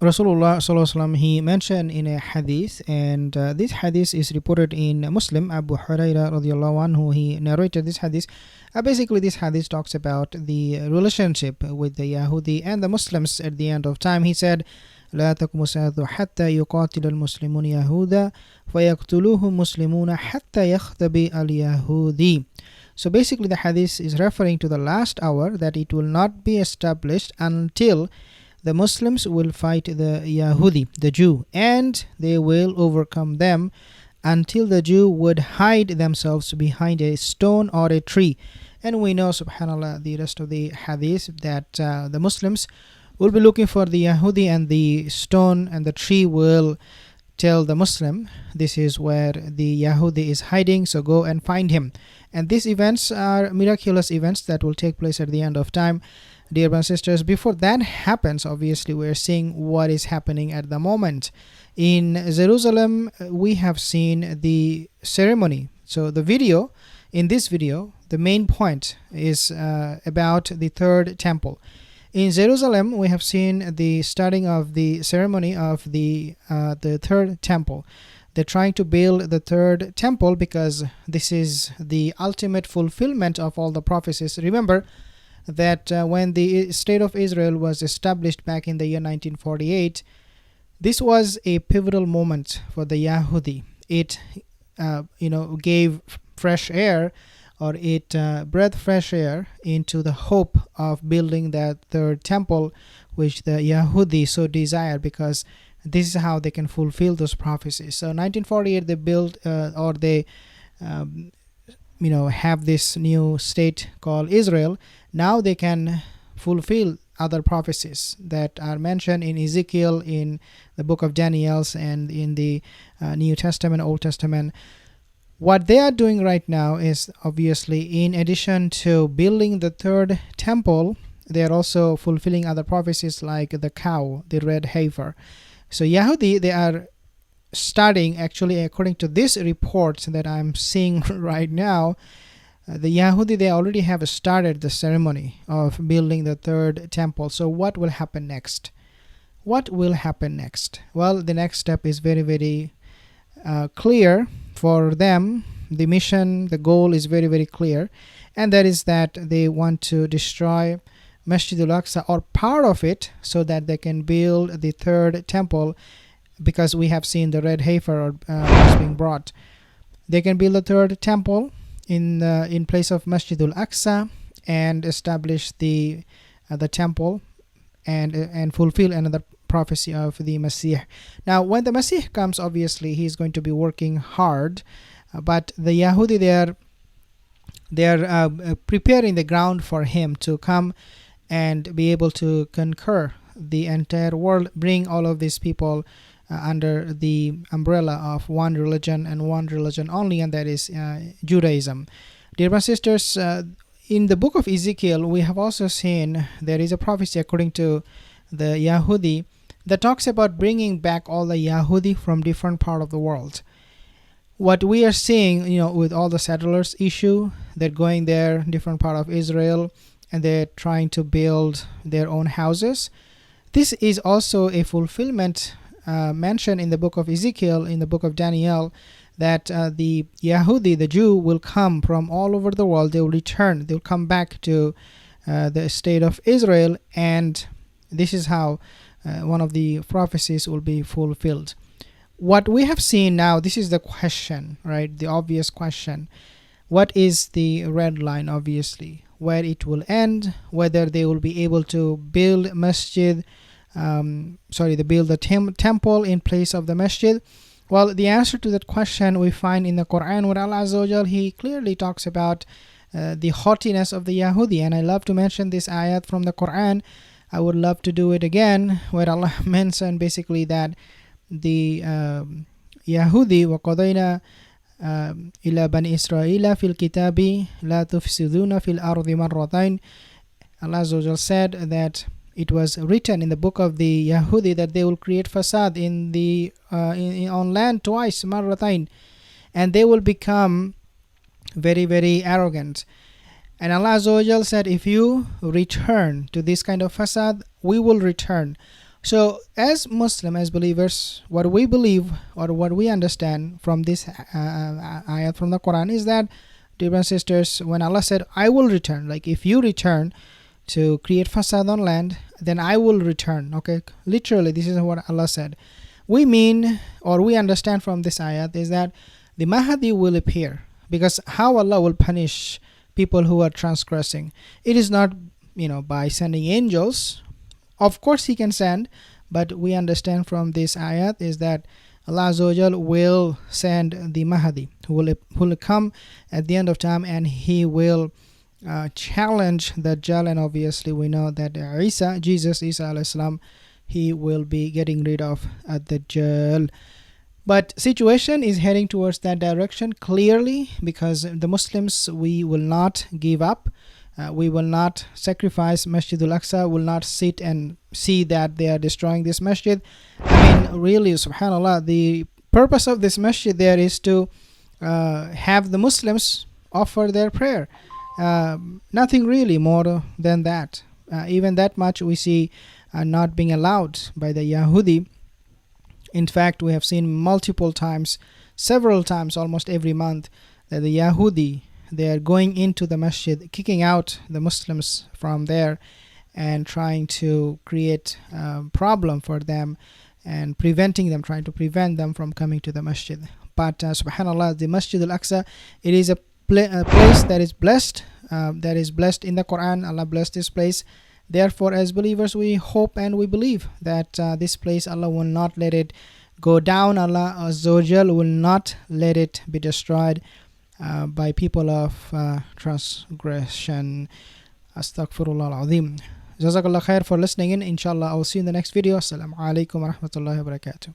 Rasulullah sallallahu alaihi wasallam, he mentioned in a hadith, and this hadith is reported in Muslim. Abu Hurairah radiallahu anhu, he narrated this hadith. Basically, this hadith talks about the relationship with the Yahudi and the Muslims at the end of time. He said, لا تقوم الساعة حتى يقاتل المسلمون يهودا فيقتلوهم مسلمون حتى يختبئ اليهودي. So basically the hadith is referring to the last hour, that it will not be established until the Muslims will fight the Yahudi, the Jew, and they will overcome them until the Jew would hide themselves behind a stone or a tree. And we know, subhanAllah, the rest of the hadith, that the Muslims will be looking for the Yahudi, and the stone and the tree will tell the Muslim, this is where the Yahudi is hiding, so go and find him. And these events are miraculous events that will take place at the end of time. Dear brothers and sisters, before that happens, obviously we are seeing what is happening at the moment. In Jerusalem, we have seen the ceremony. So the video, in this video, the main point is about the third temple. In Jerusalem, we have seen the starting of the ceremony of the third temple. They're trying to build the third temple because this is the ultimate fulfillment of all the prophecies. Remember that when the state of Israel was established back in the year 1948, this was a pivotal moment for the Yahudi. It gave fresh air, or it breathed fresh air into the hope of building that third temple, which the Yahudi so desire, because this is how they can fulfill those prophecies. So 1948 they built have this new state called Israel. Now they can fulfill other prophecies that are mentioned in Ezekiel, in the book of Daniel, and in the New Testament, Old Testament. What they are doing right now is, obviously, in addition to building the third temple, they are also fulfilling other prophecies like the cow, the red heifer. So Yahudi, they are starting, actually, according to this report that I'm seeing right now, the Yahudi, they already have started the ceremony of building the third temple. So what will happen next? What will happen next? Well, the next step is very, very clear for them. The mission, the goal is very, very clear, and that is that they want to destroy Masjid al-Aqsa, or part of it, so that they can build the third temple, because we have seen the red heifer was being brought. They can build the third temple in place of Masjid al-Aqsa and establish the temple and fulfill another prophecy of the Messiah. Now, when the Messiah comes, obviously he is going to be working hard, but the Yahudi, they are preparing the ground for him to come and be able to conquer the entire world, bring all of these people under the umbrella of one religion and one religion only, and that is Judaism. Dear brothers and sisters, in the book of Ezekiel, we have also seen there is a prophecy according to the Yahudi that talks about bringing back all the Yahudi from different part of the world. What we are seeing, with all the settlers issue, they're going there, different part of Israel, and they're trying to build their own houses. This is also a fulfillment mentioned in the book of Ezekiel, in the book of Daniel, that the Yahudi, the Jew, will come from all over the world. They will return. They will come back to the state of Israel, and this is how one of the prophecies will be fulfilled. What we have seen now, this is the question, right? The obvious question. What is the red line, obviously? Where it will end, whether they will be able to build the temple in place of the masjid. Well, the answer to that question we find in the Quran, where Allah Azza wa Jal, he clearly talks about the haughtiness of the Yahudi. And I love to mention this ayat from the Quran. I would love to do it again, where Allah mentioned basically that the Yahudi, وَقَضَيْنَا إِلَى بَنِي إِسْرَائِيلَ فِي الْكِتَابِ لَا تُفْسِدُونَ فِي الْأَرْضِ مَرَّتَيْنِ. Allah Azza wa Jal said that it was written in the book of the Yahudi that they will create fasad on land twice, marratain, and they will become very, very arrogant. And Allah Azza wa Jal said, if you return to this kind of fasad, we will return. So as Muslim, as believers, what we believe or what we understand from this ayat from the Quran is that, dear brothers and sisters, when Allah said, I will return, like if you return to create fasad on land, then I will return. Okay, literally this is what Allah said. We mean, or we understand from this ayat, is that the Mahdi will appear, because how Allah will punish people who are transgressing, it is not by sending angels. Of course he can send, but we understand from this ayat is that Allah Azza wa Jal will send the Mahdi, who will come at the end of time, and he will challenge Dajjal. And obviously we know that Jesus Isa alayhi salam, he will be getting rid of Ad-Dajjal. But situation is heading towards that direction clearly, because the Muslims, we will not give up. We will not sacrifice Masjid al-Aqsa, will not sit and see that they are destroying this masjid. I mean, really, subhanAllah, the purpose of this masjid there is to have the Muslims offer their prayer. Nothing really more than that. Even that much we see not being allowed by the Yahudi. In fact, we have seen multiple times, several times, almost every month, that the Yahudi, they are going into the masjid, kicking out the Muslims from there and trying to create a problem for them and trying to prevent them from coming to the masjid. But subhanAllah, the Masjid al-Aqsa, it is a place that is blessed, in the Quran. Allah blessed this place. Therefore, as believers, we hope and we believe that this place, Allah will not let it go down. Allah Azza wa Jal will not let it be destroyed by people of transgression. Astaghfirullah al-Azim. Jazakallah khair for listening in. Inshallah, I will see you in the next video. Assalamu alaikum wa rahmatullahi wa barakatuh.